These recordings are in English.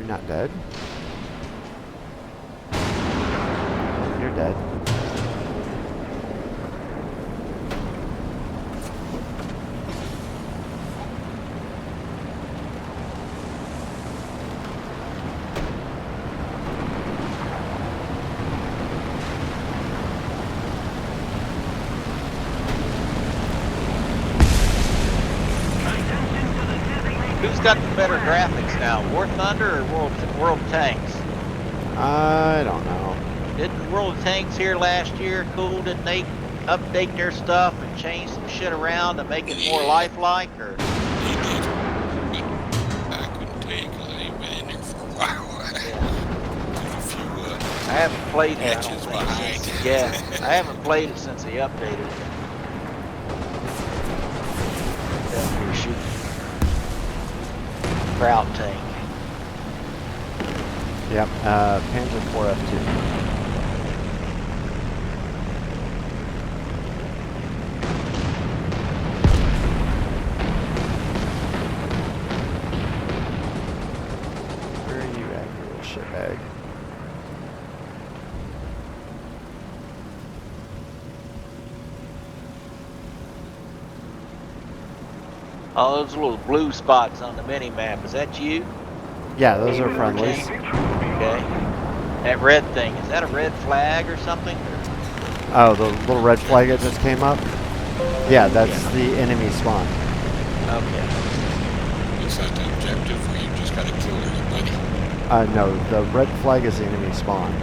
not dead? You're dead. Who's got the better graphics now, War Thunder or World of Tanks? I don't know. Didn't World of Tanks here last year? Cool, didn't they update their stuff and change some shit around to make it more lifelike? Or They did. I couldn't tell you because I ain't been in there for a while. A few I haven't played it. matches behind. Yeah, I haven't played it since they updated it. Down here shooting Proud tank. Yep, Panzer 4F2. Where are you at, you little shitbag? Oh, those little blue spots on the mini map. Is that you? Yeah, those are friendlies. Okay. That red thing, is that a red flag or something? Oh, the little red flag that just came up? Yeah, that's the enemy spawn. Okay. It's not the objective where you just gotta kill everybody. No, the red flag is the enemy spawn.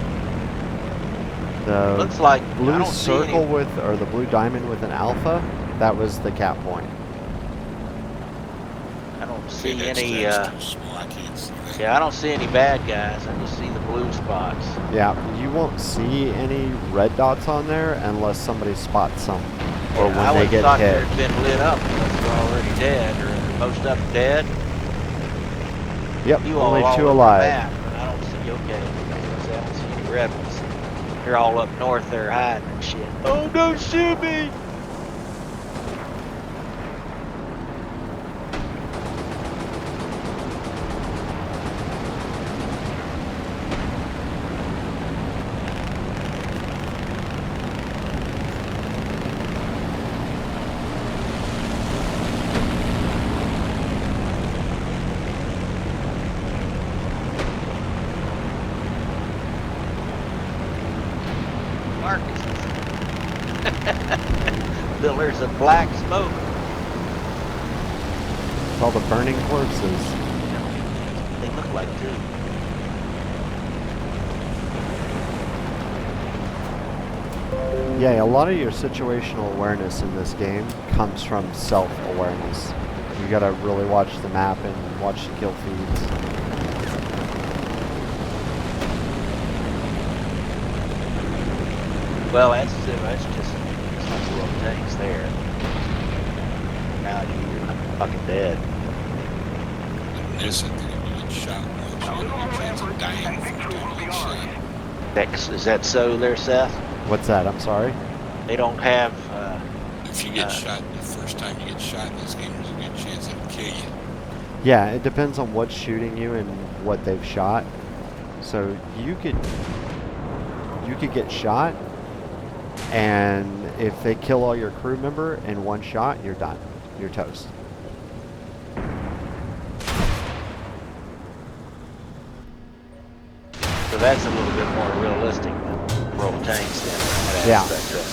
The Looks like I blue don't see circle any- with, or the blue diamond with an alpha, that was the cap point. I don't See, see that's any. too small. I can't see that. Yeah, I don't see any bad guys. I just see the blue spots. Yeah, you won't see any red dots on there unless somebody spots some, or when I they would get thought hit. they'd been lit up unless they're already dead, or most of them dead. Yep, You all only over two the alive. map, but I don't see. Okay, I don't see any rebels. They're all up north there hiding and shit. Oh, don't shoot me! Marcus. There's a black smoke. It's all the burning corpses. They look like two. Yeah, a lot of your situational awareness in this game comes from self-awareness. You gotta really watch the map and watch the kill feeds. Well, that's just some little things there. Now you're fucking dead. And this is you get shot once, you have a chance of dying the first time you get shot. Is that so there, Seth? What's that? I'm sorry? They don't have. If you get shot the first time you get shot in this game, there's a good chance it'll kill you. Yeah, it depends on what's shooting you and what they've shot. So you could get shot, and if they kill all your crew member in one shot, you're done. You're toast. So that's a little bit more realistic than World of Tanks then. Yeah. Aspect.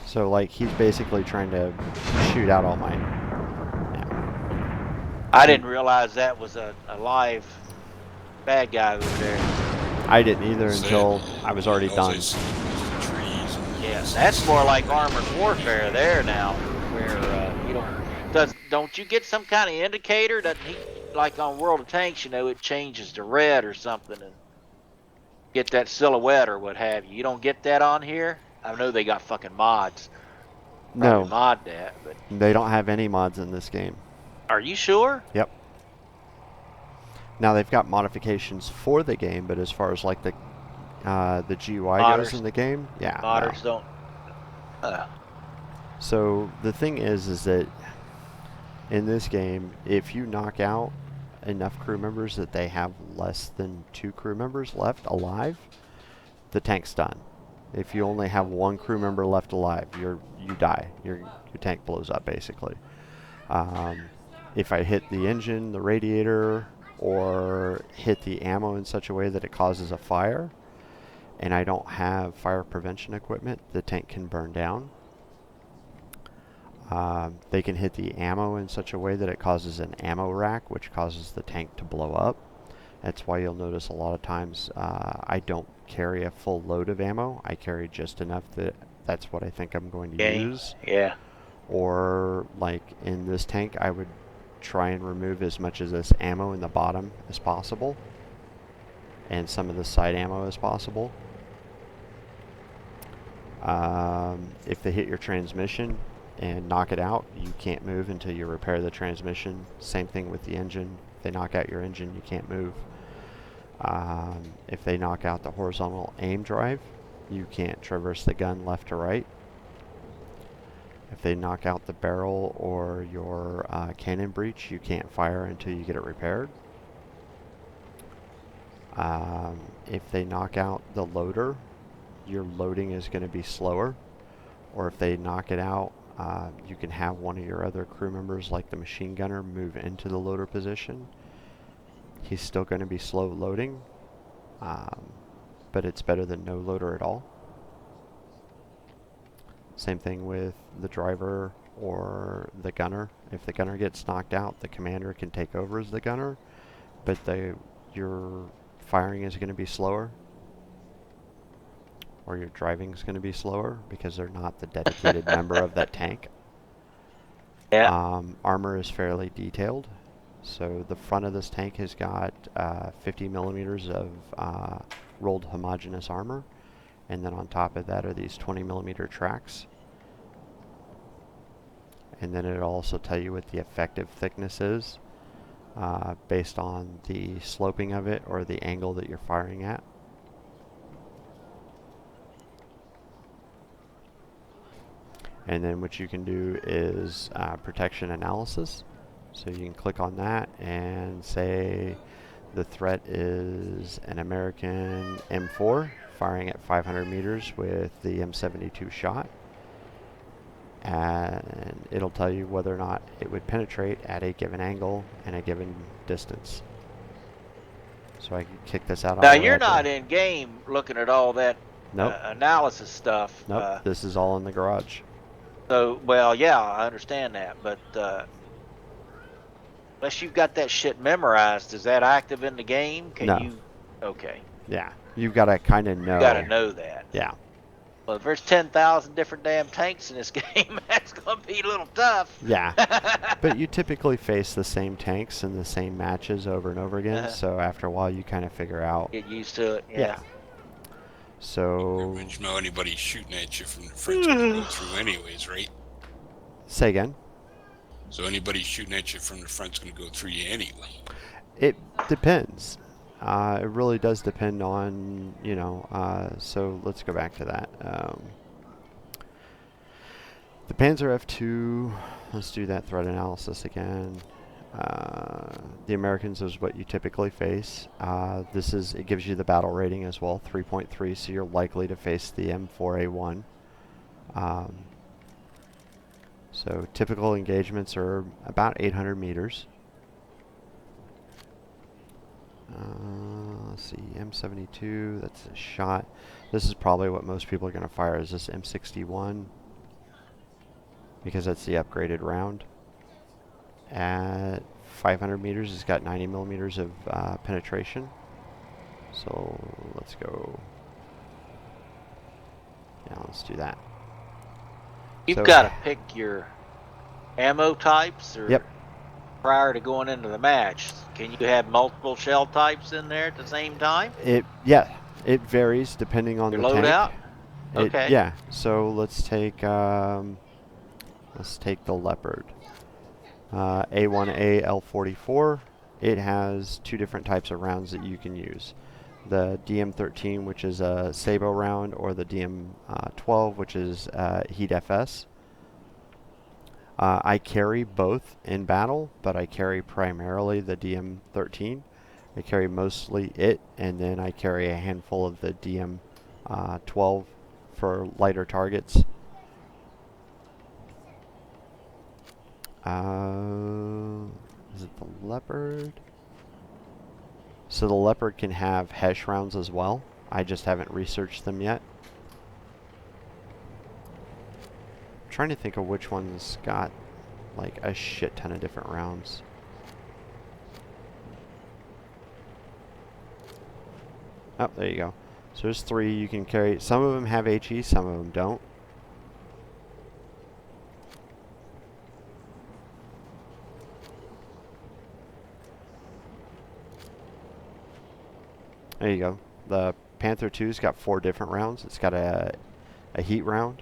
So like he's basically trying to shoot out all mine. Yeah. I didn't realize that was a live bad guy over there. I didn't either until I was already All done. I see is the trees. Yes, that's more like armored warfare there now, where you don't you get some kind of indicator? Doesn't he, like on World of Tanks, you know, it changes to red or something and get that silhouette or what have you. You don't get that on here? I know they got fucking mods. Probably No, mod that, but they don't have any mods in this game. are you sure? Yep. Now they've got modifications for the game, but as far as like the GUI goes in the game, yeah. Modders no. don't. So the thing is that in this game, if you knock out enough crew members that they have less than 2 crew members left alive, the tank's done. If you only have 1 crew member left alive, you die. Your tank blows up, basically. If I hit the engine, the radiator, or hit the ammo in such a way that it causes a fire, and I don't have fire prevention equipment, the tank can burn down. They can hit the ammo in such a way that it causes an ammo rack, which causes the tank to blow up. That's why you'll notice a lot of times I don't carry a full load of ammo. I carry just enough that that's what I think I'm going to use. Yeah. Or like in this tank, I would try and remove as much of this ammo in the bottom as possible, and some of the side ammo as possible. If they hit your transmission and knock it out, you can't move until you repair the transmission. Same thing with the engine. If they knock out your engine, you can't move. If they knock out the horizontal aim drive, you can't traverse the gun left to right. If they knock out the barrel or your cannon breech, you can't fire until you get it repaired. If they knock out the loader, your loading is going to be slower. Or if they knock it out, you can have one of your other crew members, like the machine gunner, move into the loader position. He's still going to be slow loading, but it's better than no loader at all. Same thing with the driver or the gunner. If the gunner gets knocked out, the commander can take over as the gunner, but your firing is going to be slower, or your driving is going to be slower because they're not the dedicated member of that tank. Yeah. Armor is fairly detailed. So the front of this tank has got 50 millimeters of rolled homogeneous armor, and then on top of that are these 20 millimeter tracks. And then it'll also tell you what the effective thickness is based on the sloping of it or the angle that you're firing at. And then what you can do is protection analysis. So you can click on that and say the threat is an American M4 firing at 500 meters with the M72 shot. And it'll tell you whether or not it would penetrate at a given angle and a given distance. So I can kick this out. Now you're not in game looking at all that Nope. analysis stuff. Nope. This is all in the garage. So, well, yeah, I understand that, but unless you've got that shit memorized, is that active in the game? Can No. you? Okay. Yeah. You've got to kind of know. You got to know that. Yeah. Well, if there's 10,000 different damn tanks in this game, that's going to be a little tough. Yeah. But you typically face the same tanks in the same matches over and over again, so after a while you kind of figure out. Get used to it. Yeah. So. You know anybody's shooting at you from the front's gonna go through anyways, right? Say again? So anybody shooting at you from the front's gonna go through you anyway. It depends. It really does depend on, you know, so let's go back to that. The Panzer F2, let's do that threat analysis again. The Americans is what you typically face. It gives you the battle rating as well, 3.3, so you're likely to face the M4A1. So typical engagements are about 800 meters. Let's see, M72, that's a shot. This is probably what most people are going to fire, is this M61, because that's the upgraded round. At 500 meters, it's got 90 millimeters of penetration. So let's go. Yeah, let's do that. You've got to pick your ammo types, or Yep. prior to going into the match. Can you have multiple shell types in there at the same time? It varies depending on Your the tank. loadout? Okay. Yeah. So let's take the Leopard. A1A L44. It has 2 different types of rounds that you can use. The DM13, which is a Sabo round, or the DM12, which is Heat FS. I carry both in battle, but I carry primarily the DM13. I carry mostly it, and then I carry a handful of the DM12 for lighter targets. Is it the Leopard? So the Leopard can have HESH rounds as well. I just haven't researched them yet. I'm trying to think of which one's got like a shit ton of different rounds. Oh, there you go. So there's 3 you can carry. Some of them have HE, some of them don't. There you go. The Panther 2's got 4 different rounds. It's got a heat round.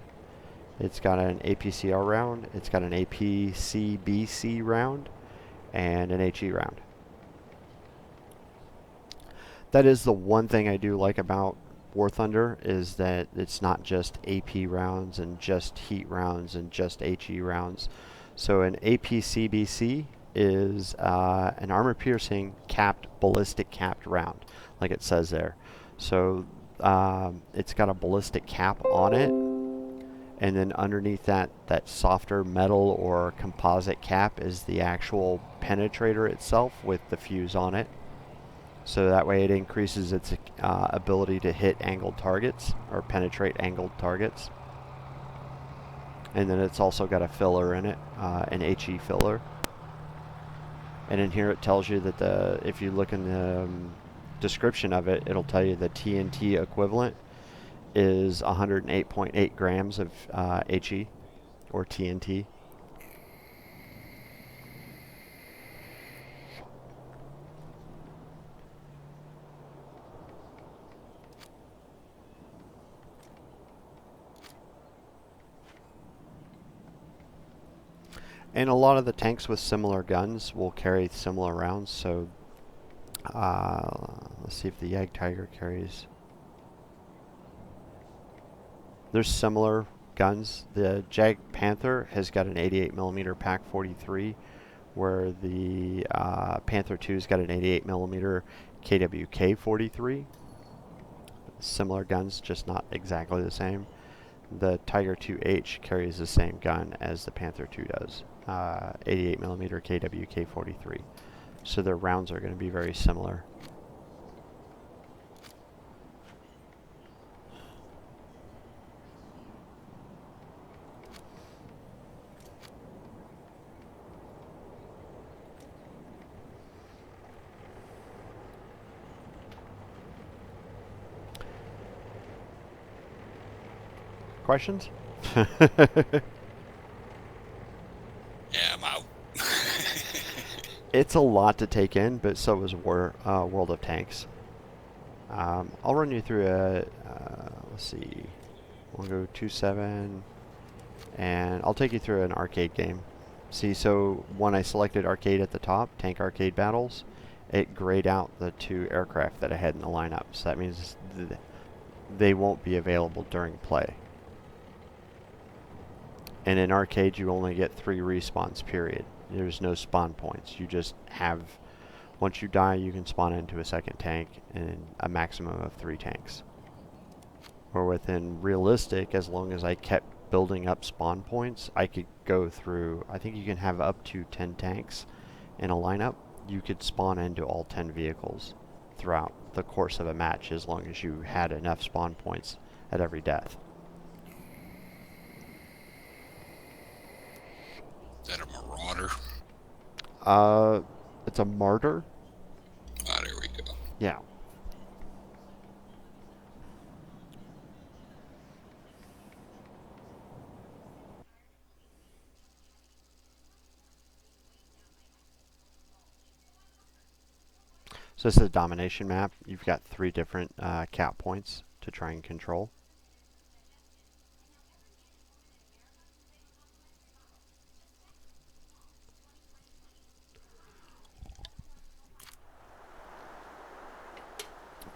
It's got an APCR round. It's got an APCBC round. And an HE round. That is the one thing I do like about War Thunder, is that it's not just AP rounds and just heat rounds and just HE rounds. So an APCBC is an armor-piercing capped, ballistic capped round, like it says there. So it's got a ballistic cap on it, and then underneath that softer metal or composite cap is the actual penetrator itself with the fuse on it. So that way it increases its ability to hit angled targets or penetrate angled targets. And then it's also got a filler in it, an HE filler. And in here it tells you that if you look in the description of it, it'll tell you the TNT equivalent is 108.8 grams of HE or TNT. And a lot of the tanks with similar guns will carry similar rounds. So let's see if the Yag Tiger carries. There's similar guns. The Jag Panther has got an 88mm Pak 43, where the Panther 2's got an 88mm KWK 43. Similar guns, just not exactly the same. The Tiger 2H carries the same gun as the Panther 2 does, 88mm KWK 43. So their rounds are going to be very similar. Questions? Yeah, I'm out. It's a lot to take in, but so is World of Tanks. I'll run you through let's see, we'll go 2.7, and I'll take you through an arcade game. See, so when I selected arcade at the top, Tank Arcade Battles, it grayed out the 2 aircraft that I had in the lineup. So that means they won't be available during play. And in arcade, you only get 3 respawns, period. There's no spawn points. You just have, once you die, you can spawn into a second tank and a maximum of 3 tanks. Or within realistic, as long as I kept building up spawn points, I could go through, I think you can have up to 10 tanks in a lineup. You could spawn into all 10 vehicles throughout the course of a match, as long as you had enough spawn points at every death. Is that a Marauder? It's a Martyr. Ah, there we go. Yeah. So this is a domination map. You've got 3 different cap points to try and control.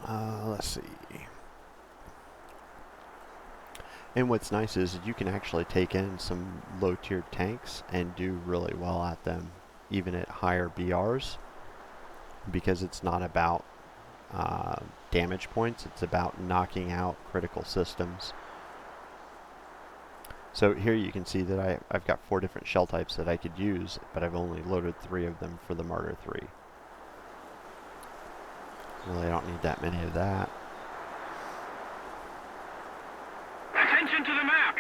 Let's see. And what's nice is you can actually take in some low-tiered tanks and do really well at them, even at higher BRs, because it's not about damage points, it's about knocking out critical systems. So here you can see that I've got 4 different shell types that I could use, but I've only loaded 3 of them for the Martyr 3. Really, I don't need that many of that. Attention to the map!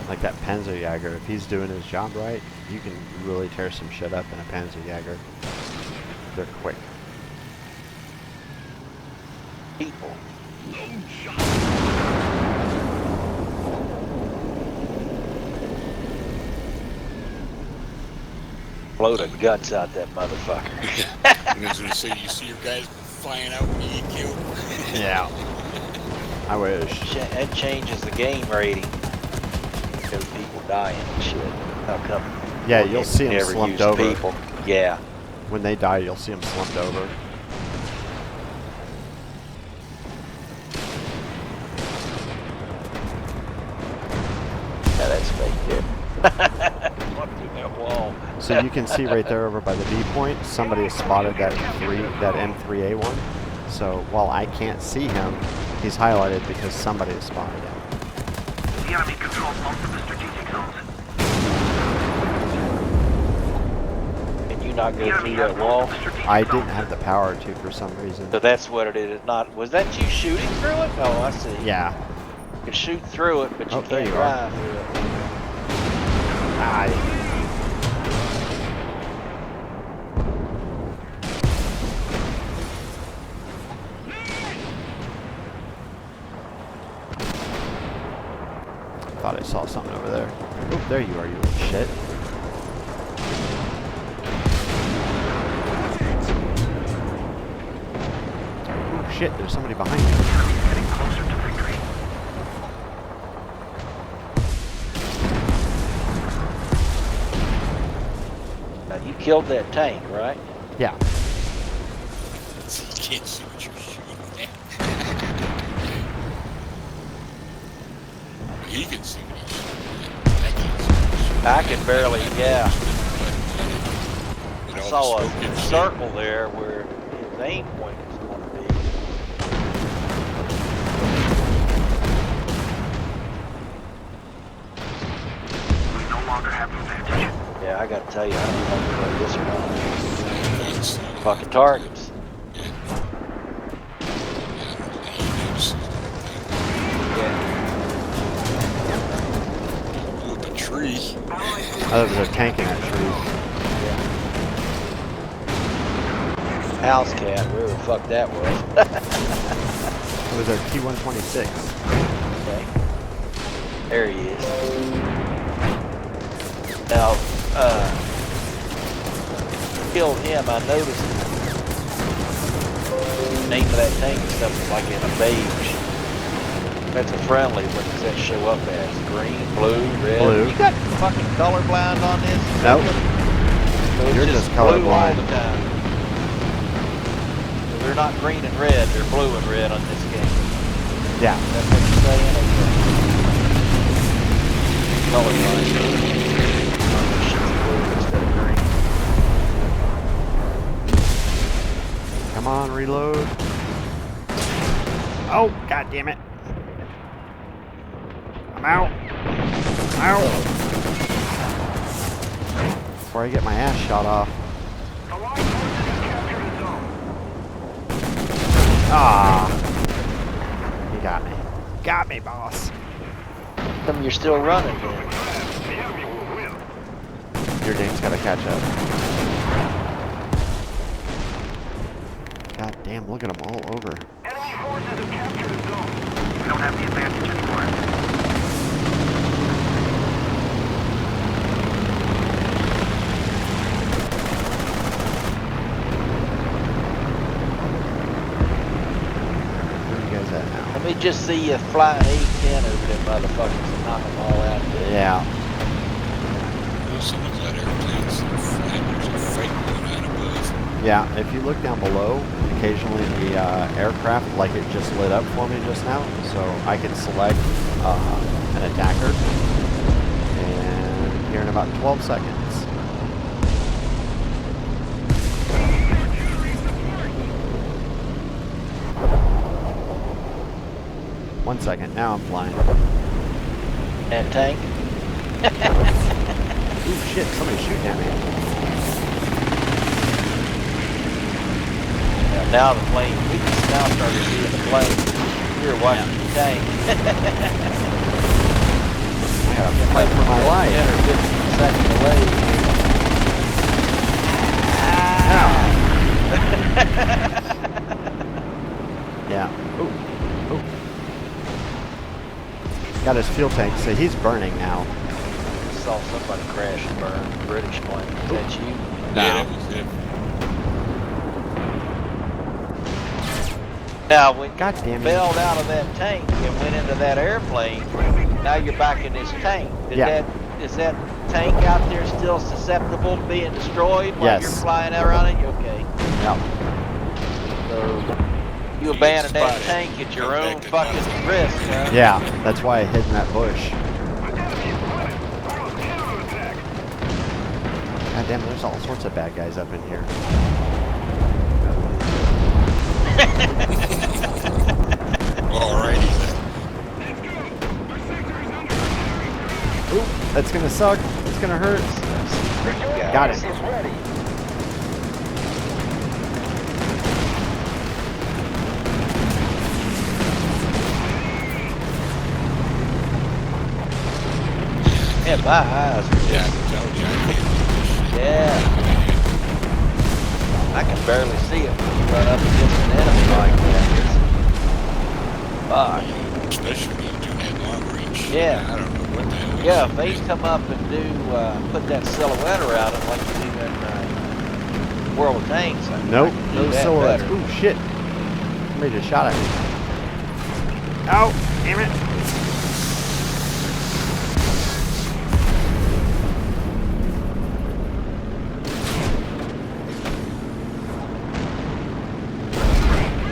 Like that Panzerjäger, if he's doing his job right, you can really tear some shit up in a Panzerjäger. They're quick. People. Blow the guts out that motherfucker. I was going to say, you see your guys flying out when you get killed? Yeah. I wish. That changes the game rating. Because people dying and shit. How come? Yeah, you'll see them never slumped use over. people. Yeah. When they die, you'll see them slumped over. Yeah, that's fake, dude. Slumped through that wall. So you can see right there over by the B point, somebody has spotted that M3A1. So while I can't see him, he's highlighted because somebody has spotted him. The enemy controls most of the strategic zones. Can you not go through that wall? I didn't have the power to for some reason. So that's what it is. Not was that you shooting through it? Oh, I see. Yeah. You can shoot through it, but you Oh, there can't you are. drive through it. I thought I saw something over there. Oh, there you are, you little shit. Oh shit, there's somebody behind me. Enemy's getting closer to victory. Now you killed that tank, right? Yeah. You can't see what you're shooting at. He can see what he's shooting at. I can't see what he's shooting I can barely, yeah. at. I All saw the a smoke and shit. circle there where his aim point was going to be. We no longer have the advantage. Yeah, I gotta tell you, I don't know if I play this or not. It's, Fucking targets. Yeah. He knows. Yeah. Blew up a tree. Oh, there was a tank in that tree. House cat, wherever the fuck that was. It was our T-126. Okay. There he is. Now, killed him, I noticed the name of that tank and stuff is like in a beige. That's a friendly. What does that show up as? Green, blue, red? Blue. You got fucking colorblind on this? Nope. So it's You're just blue all colorblind. the time. So they're not green and red, they're blue and red on this game. Yeah. That's what you're saying? Okay. Colorblind. Instead of green. Come on, reload. Oh, god damn it. I'm out. Out. Before I get my ass shot off. Allied forces have captured the zone. Ah. You got me. Got me, boss. How come you're still running then? The enemy will win. Your dame's gotta catch up. God damn, look at them all over. Enemy forces have captured the zone. We don't have the advantage anymore. Where are you guys at now? Let me just see you fly an 810 over them motherfuckers and knock them all out there. Yeah. some of that airplanes, there's a freight going out above. Yeah, if you look down below, occasionally the aircraft, like it just lit up for me just now, so I can select an attacker, and here in about 12 seconds. One second, now I'm flying. And tank. Ooh, shit, somebody's shooting at me. Yeah, now the plane, we can now start seeing the plane. You're watching the tank. I gotta fight for my life. 10 or 15 seconds away. Yeah. Ooh. Ooh. Got his fuel tank, so he's burning now. Saw somebody crash and burn. British plane. Is that you? Yeah, that was it. Now, when God you damn it. bailed out of that tank and went into that airplane, now you're back in this tank. Is that tank out there still susceptible to being destroyed while Yes. you're flying around it? Okay. Yep. So you abandoned that tank at your own fucking risk, huh? Yeah, that's why I hid in that bush. God damn, there's all sorts of bad guys up in here. Alrighty then. Ooh, that's gonna suck. It's gonna hurt. Got it. Yeah, my eyes are Yeah, just, I told you I can't do this shit. yeah. I can barely see it when you run up against an enemy like that. Fuck. Especially when you do that long range. Yeah. I don't know what the hell. Yeah, this if they is. come up and do, put that silhouette around it like you do in World of Tanks, I Nope, can do no that silhouettes. better. Ooh, shit. Somebody just shot at me. Ow, damn it.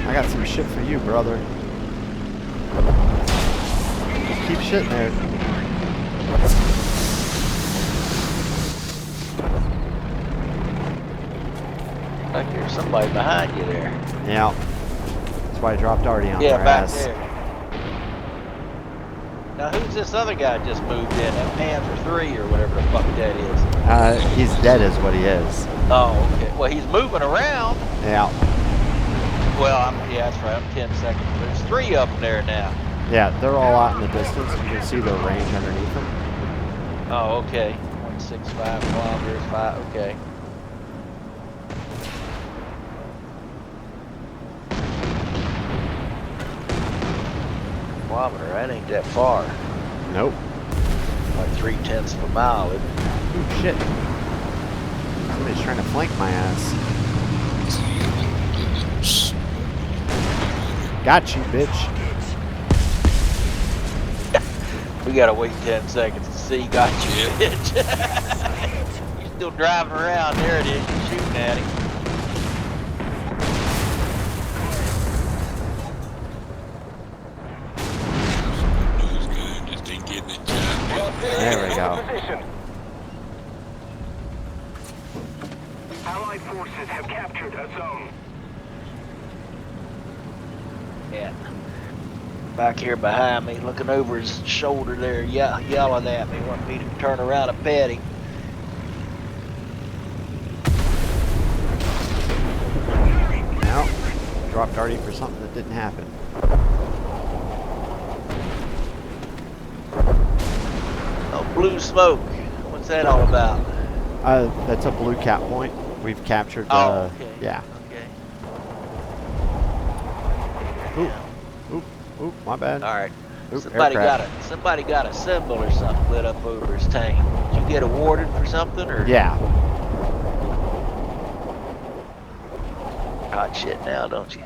I got some shit for you, brother. Just keep shitting there. Like there's somebody behind you there. Yeah. That's why I dropped Artie on Yeah, their back ass. there. Now who's this other guy just moved in? That Panzer 3 or whatever the fuck that is. He's dead is what he is. Oh, okay. Well, he's moving around. Yeah. Well, yeah, that's right. I'm 10 seconds. There's 3 of them there now. Yeah, they're all out in the distance. You can see their range underneath them. Oh, okay. 165 kilometers, 5, okay. Kilometer, that ain't that far. Nope. Like 3/10 of a mile. Isn't it? Ooh, shit. Somebody's trying to flank my ass. Got you, bitch. We gotta wait 10 seconds to see. Got you, bitch. You're still driving around. There it is. You're shooting at him. Those guys just ain't getting the job done. There we go. Allied forces have captured a zone. Yeah. Back here behind me, looking over his shoulder there, yelling at me, wanting me to turn around and pet him. Well, dropped Artie for something that didn't happen. Oh, blue smoke. What's that all about? That's a blue cap point. We've captured. Oh, okay. Yeah. Okay. Ooh, ooh, my bad. All right. Oop, Somebody aircraft. got a symbol or something lit up over his tank. Did you get awarded for something or? Yeah. Hot shit now, don't you?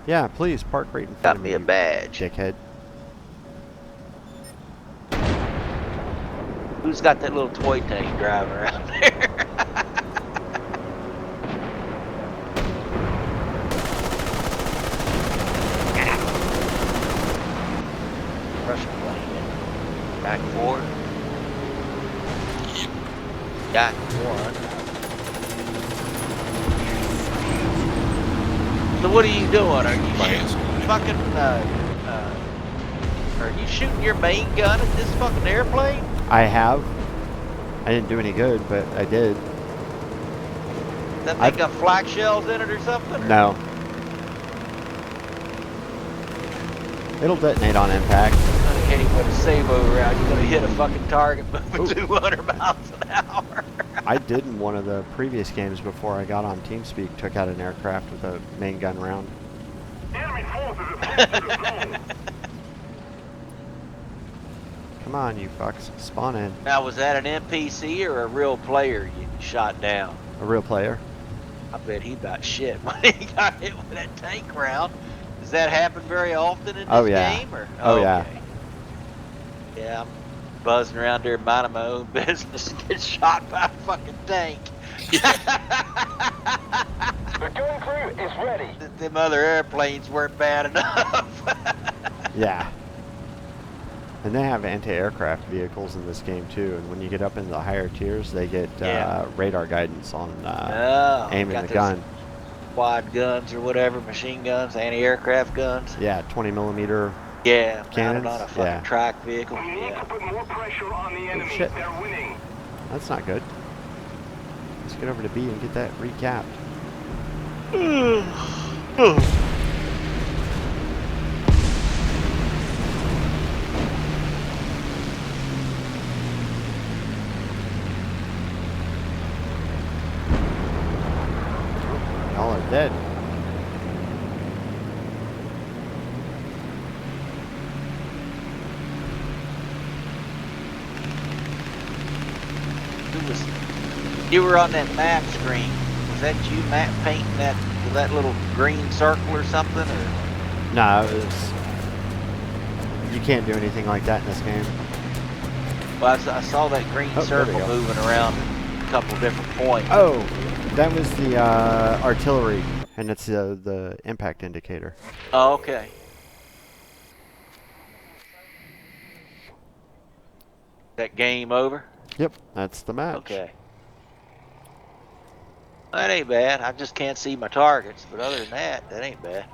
Yeah, please park right in front Got of me me, a badge. dickhead. Who's got that little toy tank driving around there? Russian plane. Back forward. Yep. Got one. So what are you doing? Are you Bias. fucking are you shooting your main gun at this fucking airplane? I have. I didn't do any good, but I did. That thing got flak shells in it or something? No. It'll detonate on impact. I can't even put a save-over out. You're gonna hit a fucking target moving Ooh. 200 miles an hour. I did in one of the previous games before I got on TeamSpeak, took out an aircraft with a main gun round. Enemy forces have captured the zone. Come on, you fucks. Spawn in. Now, was that an NPC or a real player you shot down? A real player. I bet he about shit when he got hit with that tank round. Does that happen very often in this game? Or? Oh, yeah. Yeah, I'm buzzing around there minding my own business and get shot by a fucking tank. The gun crew is ready. Them other airplanes weren't bad enough. Yeah. And they have anti-aircraft vehicles in this game too, and when you get up into the higher tiers, they get radar guidance on aiming got the those gun. Quad guns or whatever, machine guns, anti-aircraft guns. Yeah, 20mm Yeah, cannons. mounted on a fucking Yeah. track vehicle. We need to put more pressure on the enemy. shit. They're winning. That's not good. Let's get over to B and get that recapped. Y'all are dead. You were on that map screen. Was that you map painting that little green circle or something? Or? No, it was. You can't do anything like that in this game. Well, I saw that green Oh, there we circle go. moving around a couple different points. Oh, that was the artillery, and it's the impact indicator. Oh, okay. That game over? Yep, that's the match. Okay. That ain't bad. I just can't see my targets, but other than that, that ain't bad.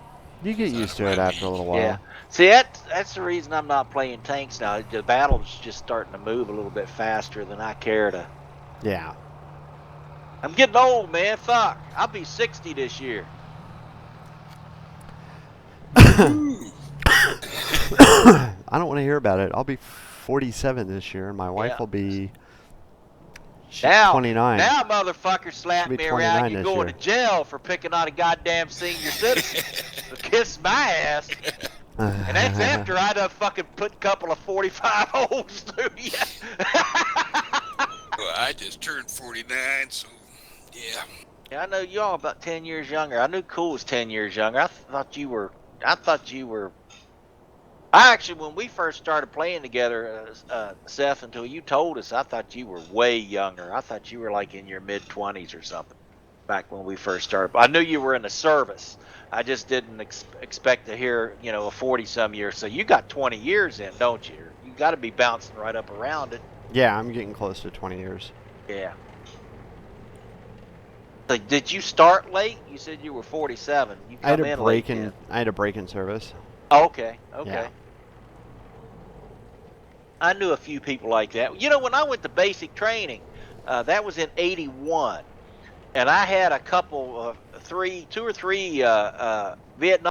You get used to it after a little while. Yeah. See, that's the reason I'm not playing tanks now. The battle's just starting to move a little bit faster than I care to. Yeah. I'm getting old, man. Fuck. I'll be 60 this year. I don't want to hear about it. I'll be 47 this year, and my wife Yeah. will be Now, 29. Now, motherfucker slapped She'll be me around. 29 You're this going year. to jail for picking on a goddamn senior citizen. So kiss my ass. And that's after I done fucking put a couple of 45 holes through you. Well, I just turned 49, so yeah. Yeah, I know y'all about 10 years younger. I knew Cool was 10 years younger. I thought you were. I actually, when we first started playing together, Seth, until you told us, I thought you were way younger. I thought you were like in your mid-20s or something back when we first started. I knew you were in the service. I just didn't expect to hear, a 40-some years. So you got 20 years in, don't you? You got to be bouncing right up around it. Yeah, I'm getting close to 20 years. Yeah. Like, did you start late? You said you were 47. You I had come a in break late in. then. I had a break in service. Oh, okay. Okay. Yeah. I knew a few people like that. When I went to basic training, that was in '81, and I had a couple of two or three Vietnam